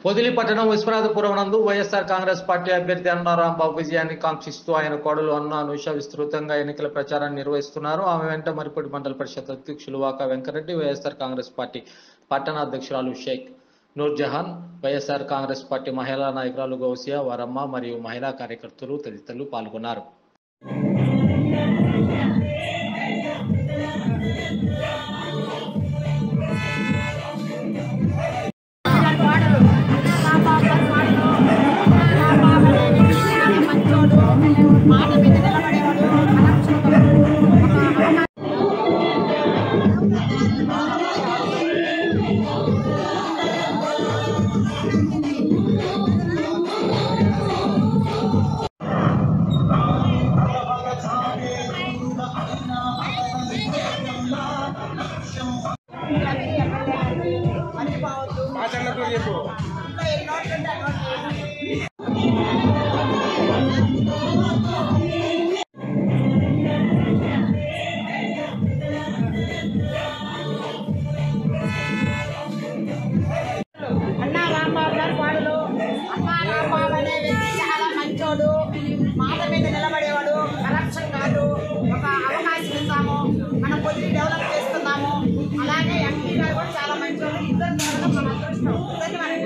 పొదిలి పట్టణం విశ్వనాథపురం నందు వైఎస్ఆర్ కాంగ్రెస్ పార్టీ అభ్యర్థి అన్నా రాంబాబు విజయాన్ని కాంక్షిస్తూ ఆయన కోడలు అన్న అనుష విస్తృతంగా ఎన్నికల ప్రచారాన్ని నిర్వహిస్తున్నారు. ఆమె వెంట మరిపొడి మండల పరిషత్ అధ్యక్షులు వాకా వెంకరెడ్డి, వైఎస్ఆర్ కాంగ్రెస్ పార్టీ పట్టణ అధ్యక్షురాలు షేక్ నూర్జహాన్, వైఎస్ఆర్ కాంగ్రెస్ పార్టీ మహిళా నాయకురాలు గౌసియా, వారమ్మ మరియు మహిళా కార్యకర్తలు తదితరులు పాల్గొన్నారు. అన్నా రాంబాబు గారు వాడులు అన్నా రాంబాబు అనే వ్యక్తి చాలా మంచోడు, మాట మీద నిలబడేవాడు, కరప్షన్ కాదు. ఒక అవకాశం ఇస్తాము, మనం పొద్దున్న డెవలప్ చేస్తున్నాము. అలాగే ఎంపీ గారు కూడా చాలా మంచోడు. ఇద్దరు మన అదృష్టం, ఇద్దరిని మనం